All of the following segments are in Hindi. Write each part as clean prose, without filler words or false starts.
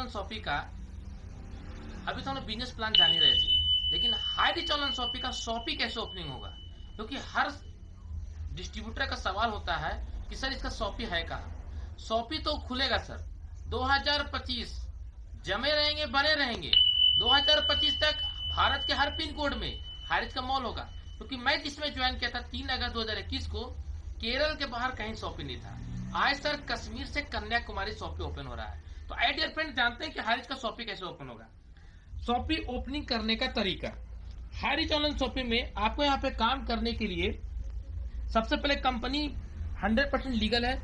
ऑनलाइन शॉपिंग का अभी तो हम बिजनेस प्लान जान ही रहे थे, लेकिन हाई रिच ऑनलाइन शॉपिंग का शॉपिंग कैसे ओपनिंग होगा, क्योंकि हर डिस्ट्रीब्यूटर का सवाल होता है कि सर इसका शॉपी है कहाँ। शॉपी तो खुलेगा सर 2025, जमे रहेंगे बने रहेंगे 2025 तक भारत के हर पिन कोड में हारिज का मॉल होगा। क्योंकि मैं जिसमें ज्वाइन किया था 3 अगस्त 2021 को, केरल के बाहर कहीं शॉपी नहीं था। आज सर कश्मीर से कन्याकुमारी शॉपी ओपन हो रहा है। तो आई डियर फ्रेंड, जानते हैं कि हारिज का शॉपी कैसे ओपन होगा। शॉपी ओपनिंग करने का तरीका, हारिज ऑनलाइन शॉपी में आपको यहाँ पे काम करने के लिए सबसे पहले कंपनी 100% लीगल है,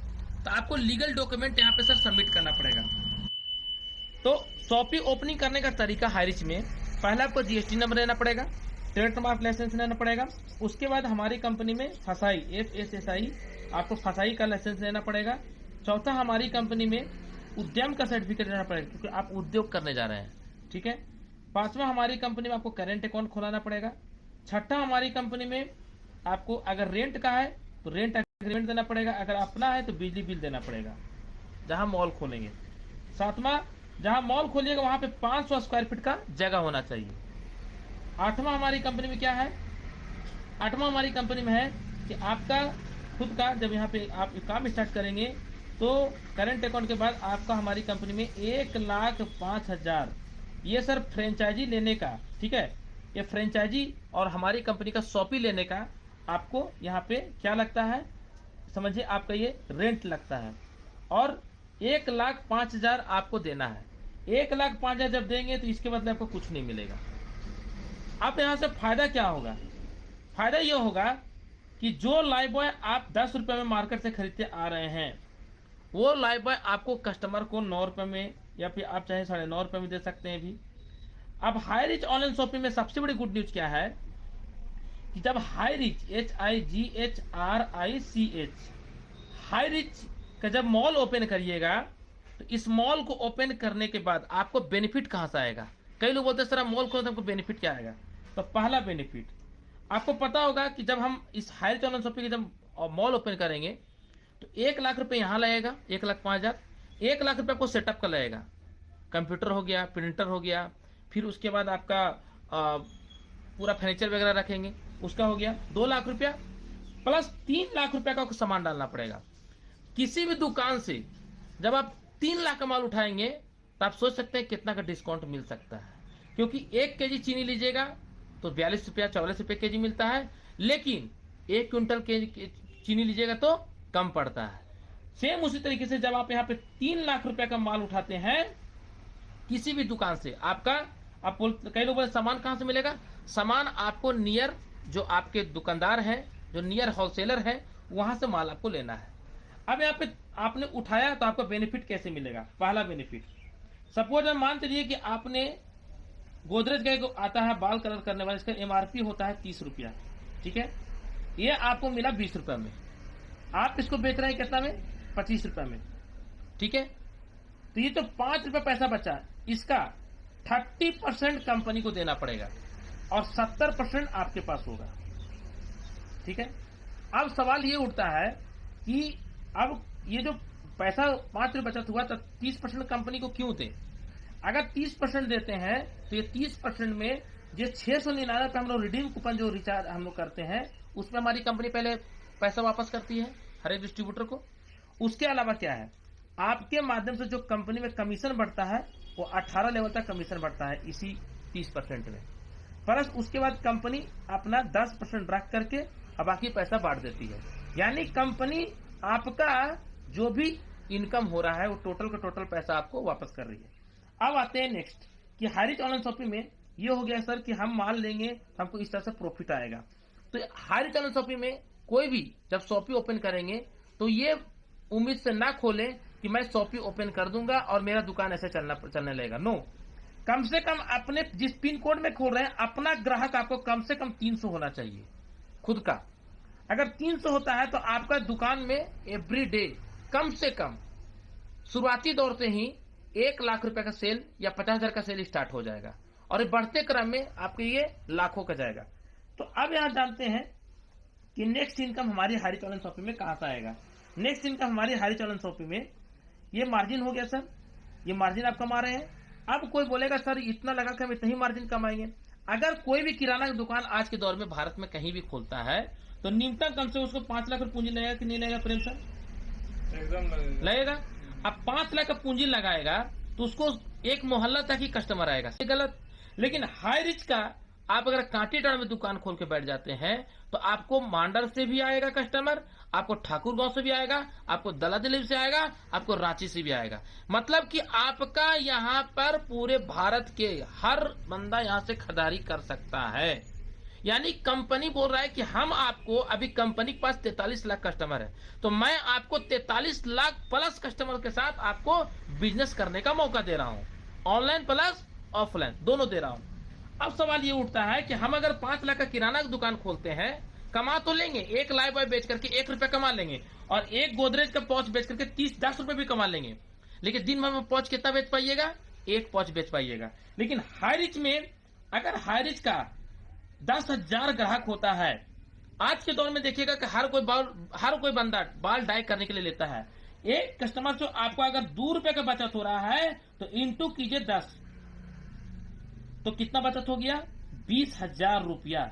तो आपको लीगल डॉक्यूमेंट यहाँ पे सर सबमिट करना पड़ेगा। तो शॉपी ओपनिंग करने का तरीका हारिज में, पहला आपको जीएसटी नंबर लेना पड़ेगा, ट्रेडमार्क लाइसेंस लेना पड़ेगा। उसके बाद हमारी कंपनी में फसाई FSSI, आपको फसाई का लाइसेंस लेना पड़ेगा। चौथा, हमारी कंपनी में उद्यम का सर्टिफिकेट लेना पड़ेगा, क्योंकि आप उद्योग करने जा रहे हैं, ठीक है। पांचवा, हमारी कंपनी में आपको करेंट अकाउंट खोलाना पड़ेगा। छठा, हमारी कंपनी में आपको अगर रेंट का है तो रेंट एग्रीमेंट देना पड़ेगा, अगर अपना है तो बिजली बिल देना पड़ेगा जहां मॉल खोलेंगे। सातवां, जहां मॉल खोलिएगा वहां पे 500 स्क्वायर फीट का जगह होना चाहिए। आठवां हमारी कंपनी में क्या है, आठवां हमारी कंपनी में है कि आपका खुद का, जब यहाँ पे आप काम स्टार्ट करेंगे तो करंट अकाउंट के बाद आपका हमारी कंपनी में 1,05,000, ये सर फ्रेंचाइजी लेने का, ठीक है। ये फ्रेंचाइजी और हमारी कंपनी का शॉपी लेने का आपको यहाँ पे क्या लगता है, समझिए आपका ये रेंट लगता है, और 1,05,000 आपको देना है। 1,05,000 जब देंगे तो इसके बदले आपको कुछ नहीं मिलेगा। अब यहाँ से फायदा क्या होगा, फायदा ये होगा कि जो लाइव बॉय आप 10 रुपए में मार्केट से खरीदते आ रहे हैं, वो लाइव बॉय आपको कस्टमर को 9 रुपए में, या फिर आप चाहे 9.5 रुपए में दे सकते हैं भी। अब हाई रिच ऑनलाइन शॉपिंग में सबसे बड़ी गुड न्यूज क्या है कि जब high rich HIGHRICH high rich का जब मॉल ओपन करिएगा, तो इस मॉल को ओपन करने के बाद आपको बेनिफिट कहां से आएगा। कई लोग बोलते हैं सर आप मॉल खोले तो हमको बेनिफिट क्या आएगा। तो पहला बेनिफिट आपको पता होगा कि जब हम इस हाई रिच ऑनलाइन शॉपिंग जब मॉल ओपन करेंगे तो 1 लाख रुपए यहां लगेगा, 1,05,000। 1 लाख रुपए आपको सेटअप का लगेगा, कंप्यूटर हो गया, प्रिंटर हो गया, फिर उसके बाद आपका पूरा फर्नीचर वगैरह रखेंगे, उसका हो गया 2 लाख रुपया, प्लस 3 लाख रुपया का सामान डालना पड़ेगा। किसी भी दुकान से जब आप 3 लाख का माल उठाएंगे तो आप सोच सकते हैं कितना का डिस्काउंट मिल सकता है, क्योंकि 1 केजी चीनी लीजिएगा तो 42 रुपया 44 रुपये केजी मिलता है, लेकिन 1 क्विंटल चीनी लीजिएगा तो कम पड़ता है। सेम उसी तरीके से जब आप यहाँ पे 3 लाख रुपया का माल उठाते हैं किसी भी दुकान से, आपका आप कई लोग बोले सामान कहां से मिलेगा, सामान आपको नियर जो आपके दुकानदार हैं, जो नियर होलसेलर है, वहां से माल आपको लेना है। अब यहाँ पे आपने उठाया तो आपको बेनिफिट कैसे मिलेगा। पहला बेनिफिट, सपोज हम मान चलिए कि आपने गोदरेज का आता है बाल कलर करने वाला, इसका MRP होता है 30 रुपया, ठीक है। ये आपको मिला 20 रुपया में, आप इसको बेच रहे हैं कितना में, 25 रुपया में, ठीक है। तो ये तो 5 रुपया पैसा बचा, इसका 30% कंपनी को देना पड़ेगा और 70% आपके पास होगा, ठीक है। अब सवाल ये उठता है कि अब ये जो पैसा 5 रुपये बचत हुआ तो 30% कंपनी को क्यों दे। अगर 30% देते हैं तो ये 30% में जो 699 पे हम लोग रिडीम कूपन जो रिचार्ज हम लोग करते हैं, उसमें हमारी कंपनी पहले पैसा वापस करती है हर एक डिस्ट्रीब्यूटर को। उसके अलावा क्या है, आपके माध्यम से जो कंपनी में कमीशन बढ़ता है वो 18 लेवल तक कमीशन बढ़ता है इसी 30% में, प्लस उसके बाद कंपनी अपना 10% रख करके अब बाकी पैसा बांट देती है। यानी कंपनी आपका जो भी इनकम हो रहा है वो टोटल का टोटल पैसा आपको वापस कर रही है। अब आते हैं नेक्स्ट कि हाई रिच ऑनलाइन शॉपिंग में ये हो गया सर कि हम माल लेंगे तो हमको इस तरह से प्रॉफिट आएगा। तो हाई रिच ऑनलाइन शॉपिंग में कोई भी जब शॉपी ओपन करेंगे तो ये उम्मीद से ना खोलें कि मैं शॉपी ओपन कर दूंगा और मेरा दुकान ऐसे चलने लगेगा। नो, कम से कम अपने जिस पिन कोड में खोल रहे हैं अपना ग्राहक आपको कम से कम 300 होना चाहिए खुद का। अगर 300 होता है तो आपका दुकान में एवरी डे कम से कम शुरुआती दौर से ही 1 लाख रुपए का सेल या 50,000 का सेल स्टार्ट हो जाएगा और ये बढ़ते क्रम में आपके ये लाखों का जाएगा। तो अब यहां जानते हैं कि नेक्स्ट इनकम हमारी हाई रिच ऑनलाइन शॉपिंग में कहां से आएगा। नेक्स्ट इनकम हमारी हाई रिच ऑनलाइन शॉपिंग में ये मार्जिन हो गया सर, ये मार्जिन आप कमा रहे हैं। अब कोई बोलेगा सर इतना लगा कि हम इतना ही मार्जिन कमाएंगे। अगर कोई भी किराना की दुकान आज के दौर में भारत में कहीं भी खोलता है तो न्यूनतम कम से उसको 5 लाख पूंजी लगेगा कि नहीं लगेगा प्रेम सर? एकदम लगेगा। अब 5 लाख का पूंजी लगाएगा तो उसको एक मोहल्ला तक ही कस्टमर आएगा, गलत। लेकिन हाई रिच का आप अगर कांटी टाड़ में दुकान खोल के बैठ जाते हैं तो आपको मांडर से भी आएगा कस्टमर, आपको ठाकुर गांव से भी आएगा, आपको दलादिली से आएगा, आपको रांची से भी आएगा। मतलब कि आपका यहाँ पर पूरे भारत के हर बंदा यहाँ से खरीदारी कर सकता है। यानी कंपनी बोल रहा है कि हम आपको, अभी कंपनी के पास 43 लाख कस्टमर है, तो मैं आपको 43 लाख प्लस कस्टमर के साथ आपको बिजनेस करने का मौका दे रहा हूँ। ऑनलाइन प्लस ऑफलाइन दोनों दे रहा हूँ। अब सवाल ये उठता है कि हम अगर 5 लाख का किराना की दुकान खोलते हैं, कमा तो लेंगे, एक लाइफ बॉय बेच करके 1 रुपया कमा लेंगे और एक गोदरेज का पॉच बेच करके 10 रुपए भी कमा लेंगे। लेकिन दिन भर में पॉच कितना बेच पाइएगा? 1 पॉच बेच पाइएगा। लेकिन हाई रिच में अगर हाई रिच का 10,000 ग्राहक होता है, आज के दौर में देखिएगा कि हर कोई बंदा बाल डाई करने के लिए लेता है। एक कस्टमर जो आपको अगर 2 रुपए का बचत हो रहा है तो इंटू कीजिए 10, तो कितना बचत हो गया? 20,000 रुपया।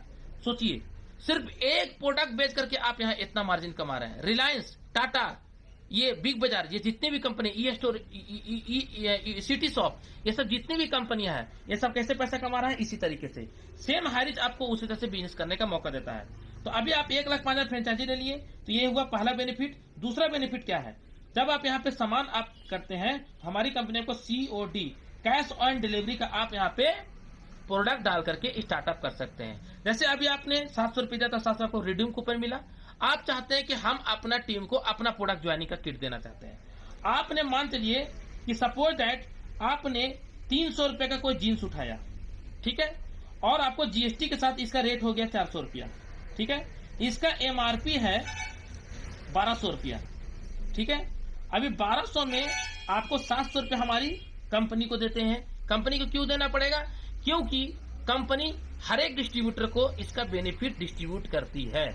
सोचिए, सिर्फ एक प्रोडक्ट बेच करके आप यहाँ इतना मार्जिन कमा रहे हैं। रिलायंस, टाटा, ये बिग बाजार, ये जितने भी company, e store, city shop, ये सब जितनी भी कंपनियां हैं, ये सब कैसे पैसा कमा रहा है? इसी तरीके से। सेम हाई रिच आपको उसी तरह से बिजनेस करने का मौका देता है। तो अभी आप 1,05,000 फ्रेंचाइजी ले लिए, तो ये हुआ पहला बेनिफिट। दूसरा बेनिफिट क्या है? जब आप यहाँ पे सामान आप करते हैं, हमारी कंपनी को COD, कैश ऑन डिलीवरी का आप यहाँ पे प्रोडक्ट डाल करके स्टार्टअप कर सकते हैं। जैसे अभी आपने 700 रुपये दिया तो 700 को रिडीम कूपन मिला। आप चाहते हैं कि हम अपना टीम को अपना प्रोडक्ट ज्वाइनिंग का किट देना चाहते हैं। आपने मान चलिए कि सपोज दैट आपने 300 रुपए का कोई जीन्स उठाया, ठीक है, और आपको GST के साथ इसका रेट हो गया 400 रुपया, ठीक है। इसका MRP है 1200 रुपया, ठीक है। अभी 1200 में आपको 700 रुपये हमारी कंपनी को देते हैं। कंपनी को क्यों देना पड़ेगा? क्योंकि कंपनी हर एक डिस्ट्रीब्यूटर को इसका बेनिफिट डिस्ट्रीब्यूट करती है,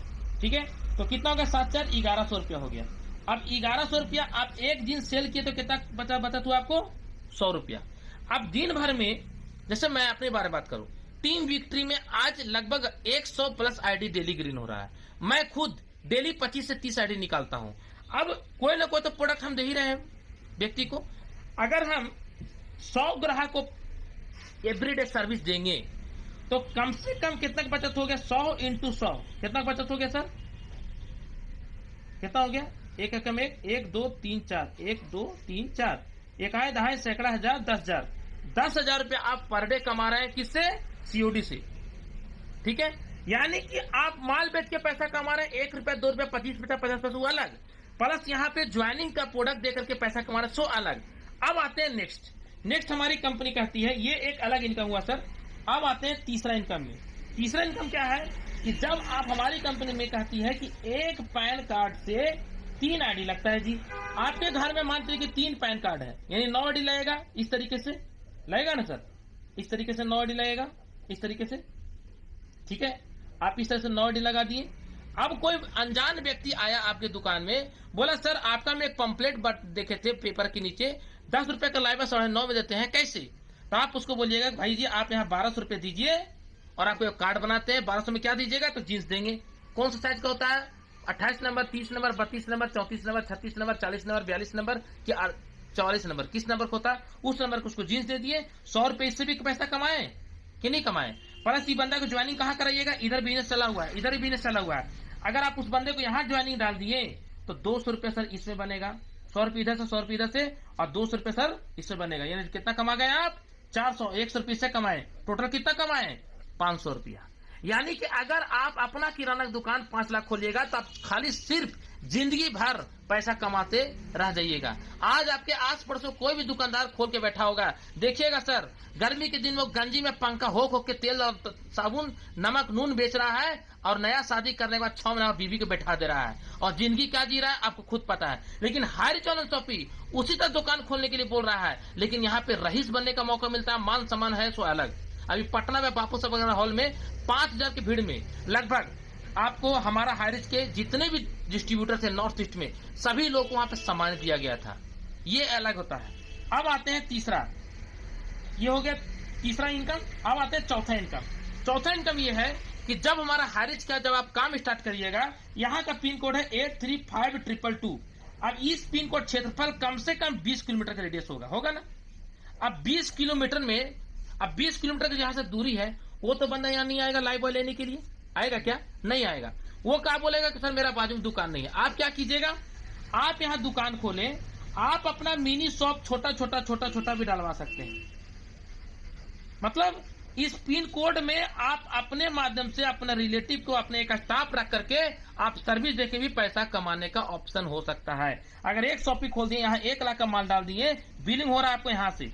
ठीक है। तो कितना हो गया? 7,4 1100 रुपया हो गया। अब 1100 रुपया आप एक दिन सेल किए तो कितना बचत हुआ आपको? 100 रुपया। अब दिन भर में, जैसे मैं अपने बारे में बात करूं, टीम विक्ट्री में आज लगभग 100 प्लस आईडी डेली ग्रीन हो रहा है। मैं खुद डेली 25 से 30 आईडी निकालता हूं। अब कोई ना कोई तो प्रोडक्ट हम दे ही रहे हैं व्यक्ति को। अगर हम 100 ग्राहक को एवरीडे सर्विस देंगे तो कम से कम कितना का बचत हो गया? 100 इंटू 100 कितना का बचत हो गया सर? कितना हो गया? एक एकम 1 2 3 4, 1 2 3 4, एक आए दहाई सैकड़ा हजार 10,000, 10,000 रुपया आप पर डे कमा रहे हैं। किससे? COD से, ठीक है। यानी कि आप माल बेच के पैसा कमा रहे हैं, 1 रुपया 2 रुपया 25 पैसा 50 पैसा वो अलग, प्लस यहाँ पे ज्वाइनिंग का प्रोडक्ट देकर के पैसा कमा रहे हैं, सो अलग। अब आते हैं नेक्स्ट हमारी कंपनी कहती है ये एक अलग इनकम हुआ सर। अब आते हैं तीसरा इनकम में। तीसरा इनकम क्या है कि जब आप हमारी कंपनी में कहती है कि एक पैन कार्ड से 3 आईडी लगता है जी। आपके घर में मान लीजिए कि 3 पैन कार्ड है, यानी 9 आईडी लगेगा। इस तरीके से लगेगा ना सर? इस तरीके से 9 आईडी लगेगा, इस तरीके से, ठीक है। आप इस तरह से 9 आईडी लगा दिए। अब कोई अनजान व्यक्ति आया आपके दुकान में, बोला सर आपका में एक पंपलेट देखे थे पेपर के नीचे, 10 रुपए का लाइव 9:30 में देते हैं, कैसे? तो आप उसको बोलिएगा भाई जी आप यहाँ 1200 रुपए दीजिए और आपको एक कार्ड बनाते हैं। 1200 में क्या दीजिएगा? तो जींस देंगे। कौन सा साइज का होता है? 28 number, 30 number, 32 number, 34 number, 36 number, 40 number, 42 number कि 44 नंबर, किस नंबर को होता है उस नंबर को उसको जींस दे दिए। 100 रुपए इससे भी पैसा कमाए कि नहीं कमाए? प्लस ये बंदा को ज्वाइनिंग कहाँ कराइएगा? इधर बिजनेस चला हुआ है, इधर भी बिजनेस चला हुआ है। अगर आप उस बंदे को यहाँ ज्वाइनिंग डाल दिए तो 200 रुपए सर इसमें बनेगा, 100 रुपए इधर से, 100 रुपए इधर से और 200 रुपए सर इसमें बनेगा। यानी कितना कमा गए आप? 400, 100 रुपए इससे कमाए, टोटल कितना कमाए? 500 रुपया। यानी कि अगर आप अपना किराना दुकान 5 लाख खोलिएगा तो आप खाली सिर्फ जिंदगी भर पैसा कमाते रह जाइएगा। आज आपके आस पड़ोस कोई भी दुकानदार खोल के बैठा होगा, देखिएगा सर गर्मी के दिन वो गंजी में पंखा हो के तेल और साबुन नमक नून बेच रहा है और नया शादी करने के बाद 6 महीना बीवी को बैठा दे रहा है और जिंदगी क्या जी रहा है आपको खुद पता है। लेकिन हाई चैनल शॉपी उसी तरह दुकान खोलने के लिए बोल रहा है, लेकिन यहाँ पे रईस बनने का मौका मिलता है, मान सम्मान है सो अलग। अभी पटना में बापू साहब हॉल में 5,000 की भीड़ में लगभग आपको हमारा हाईरिच के जितने भी डिस्ट्रीब्यूटर थे नॉर्थ ईस्ट में, सभी लोग को वहां पे सम्मान दिया गया था। ये अलग होता है। अब आते हैं तीसरा, ये हो गया तीसरा इनकम। अब आते हैं चौथा इनकम। चौथा इनकम ये है कि जब हमारा हाइरिच का जब आप काम स्टार्ट करिएगा, यहाँ का पिन कोड है 835222। अब इस पिन कोड क्षेत्रफल कम से कम 20 किलोमीटर का रेडियस होगा ना। अब 20 किलोमीटर में, अब 20 किलोमीटर की जहां से दूरी है, वो तो बंदा यहाँ नहीं आएगा लाइव बॉय लेने के लिए, आएगा क्या? नहीं आएगा। वो क्या बोलेगा कि सर मेरा बाजू में दुकान नहीं है। आप क्या कीजिएगा, आप यहाँ दुकान खोलें, आप अपना मिनी शॉप छोटा छोटा भी डलवा सकते हैं। मतलब इस पिन कोड में आप अपने माध्यम से अपने रिलेटिव को, अपने एक स्टाफ रख करके आप सर्विस देके भी पैसा कमाने का ऑप्शन हो सकता है। अगर एक शॉप ही खोल दिए, यहाँ 1 लाख का माल डाल दिए, बिलिंग हो रहा है आपको यहाँ से,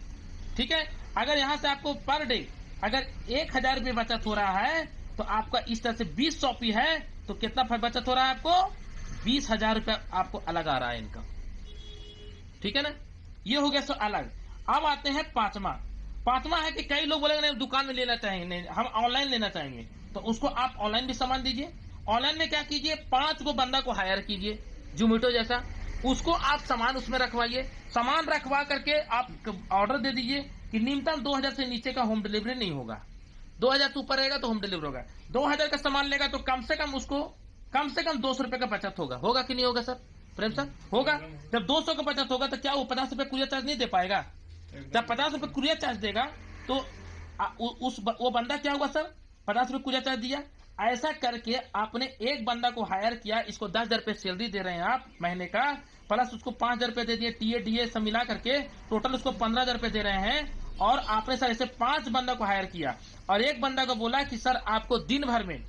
ठीक है। अगर यहाँ से आपको पर डे अगर 1000 रुपये बचत हो रहा है, तो आपका इस तरह से 20 शॉपी है, तो कितना बचत हो रहा है आपको? 20,000 रुपया आपको अलग आ रहा है इनकम, ठीक है ना। ये हो गया सो अलग। अब आते हैं पांचवा है कि कई लोग बोलेंगे नहीं दुकान में लेना चाहेंगे, नहीं हम ऑनलाइन लेना चाहेंगे, तो उसको आप ऑनलाइन भी सामान दीजिए। ऑनलाइन में क्या कीजिए, 5 को बंदा को हायर कीजिए, जोमेटो जैसा, उसको आप सामान उसमें रखवाइए। सामान रखवा करके आप ऑर्डर दे दीजिए कि न्यूनतम 2000 से नीचे का होम डिलीवरी नहीं होगा, 2000 से ऊपर रहेगा तो होम डिलीवरी होगा। 2000 का सामान लेगा तो कम से कम उसको कम से कम 200 रुपए का बचत होगा कि नहीं होगा सर? प्रेम सर होगा। जब 200 का बचत होगा तो क्या वो 50 रुपए कुरियर चार्ज नहीं दे पाएगा? जब 50 रुपए कुरियर चार्ज देगा तो वो बंदा क्या हुआ सर? 50 रुपए कुरियर चार्ज दिया। ऐसा करके आपने एक बंदा को हायर किया, इसको 10,000 रुपए सैलरी दे रहे हैं आप महीने का, प्लस उसको 5,000 रुपए दे दिए, टीए डीए सब मिला करके टोटल उसको 15,000 रुपए दे रहे हैं। और आपने सर ऐसे 5 बंदा को हायर किया और एक बंदा को बोला कि सर आपको दिन भर में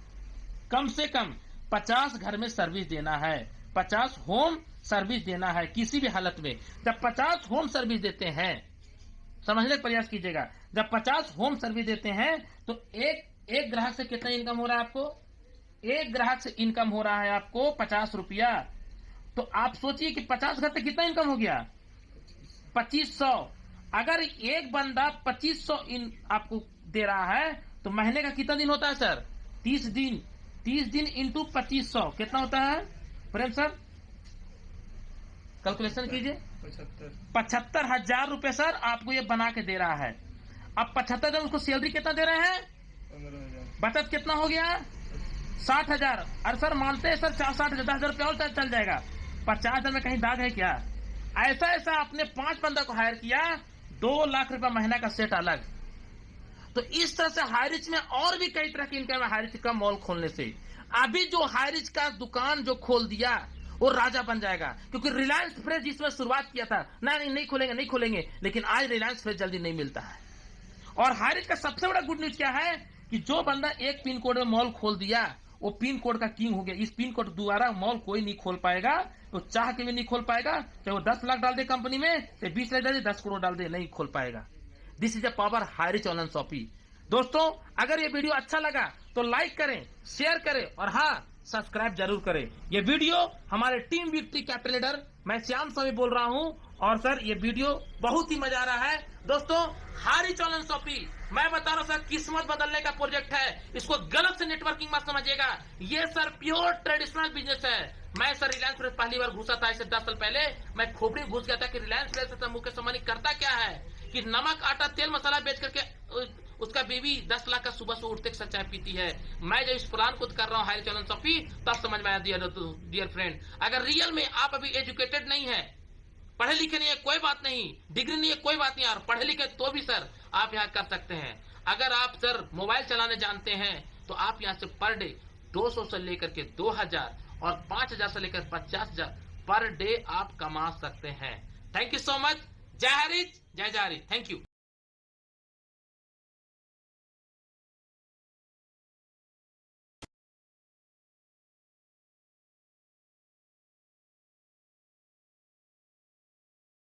कम से कम 50 घर में सर्विस देना है, 50 होम सर्विस देना है किसी भी हालत में। जब 50 होम सर्विस देते हैं, समझने का प्रयास कीजिएगा, जब 50 होम सर्विस देते हैं तो एक ग्राहक से कितना इनकम हो रहा है आपको? एक ग्राहक से इनकम हो रहा है आपको 50 रुपया। तो आप सोचिए कि 50 घर से कितना इनकम हो गया? 2500। अगर एक बंदा 2500 आपको दे रहा है तो महीने का कितना दिन होता है सर? 30 दिन। 30 दिन इंटू 2500 कितना होता है प्रेम सर? कैलकुलेशन कीजिए। 75,000 रुपए सर आपको ये बना के दे रहा है। अब 75,000 उसको सैलरी कितना दे रहे हैं? 15,000। बचत कितना हो गया? 60,000। अरे सर मानते हैं सर 60,000, 10,000 रुपया और चल जाएगा। 50,000 में कहीं दाग है क्या? ऐसा आपने 5 बंदा को हायर किया, 2 लाख रुपया महीना का सेट अलग। तो इस तरह से हाइरिच में और भी कई तरह की इनकम है हाइरिच का मॉल खोलने से। अभी जो हाइरिच का दुकान जो खोल दिया वो राजा बन जाएगा, क्योंकि रिलायंस फ्रेश जिसमें शुरुआत किया था, नहीं खोलेंगे, लेकिन आज रिलायंस फ्रेश जल्दी नहीं मिलता है। और हाइरिच का सबसे बड़ा गुड न्यूज क्या है कि जो बंदा एक पिन कोड में मॉल खोल दिया वो पिन कोड का किंग हो गया। इस पिन कोड द्वारा मॉल कोई नहीं खोल पाएगा, तो चाह के भी नहीं खोल पाएगा। चाहे वो 10 लाख डाल दे कंपनी में, चाहे 20 लाख डाल दे, 10 करोड़ डाल दे, नहीं खोल पाएगा। This is a power Hirich online shopping. दोस्तों अगर ये वीडियो अच्छा लगा तो लाइक करें, शेयर करें और हाँ सब्सक्राइब जरूर करें। ये वीडियो हमारे टीम विक्ट्री कैपिटल लीडर मैं श्याम स्वामी बोल रहा हूँ। और सर ये वीडियो बहुत ही मजा आ रहा है। दोस्तों हाइरिच ऑनलाइन शॉपिंग मैं बता रहा हूँ सर, किस्मत बदलने का प्रोजेक्ट है। इसको गलत से नेटवर्किंग मत समझिएगा। ये सर प्योर ट्रेडिशनल बिजनेस है। मैं सर रिलायंस फ्रेश पहली बार घुसा था इससे 10 साल पहले, मैं खोपड़ी घुस गया था कि रिलायंस फ्रेश से मुकेश अंबानी करता क्या है कि नमक आटा तेल मसाला बेच करके उसका बीवी 10 लाख का सुबह से उठते सर चाय पीती है। मैं जब इस प्लान को कर रहा हूँ हाइरिच ऑनलाइन शॉपिंग तब समझ में आया डियर फ्रेंड। अगर रियल में आप अभी एजुकेटेड नहीं है, पढ़े लिखे नहीं है, कोई बात नहीं, डिग्री नहीं है कोई बात नहीं, और पढ़े लिखे तो भी सर आप यहाँ कर सकते हैं। अगर आप सर मोबाइल चलाने जानते हैं तो आप यहाँ से पर डे 200 से लेकर के 2000 और 5000 से लेकर 50,000 पर डे आप कमा सकते हैं। Thank you so much. जय हाइरिच, जय हाइरिच। Thank you.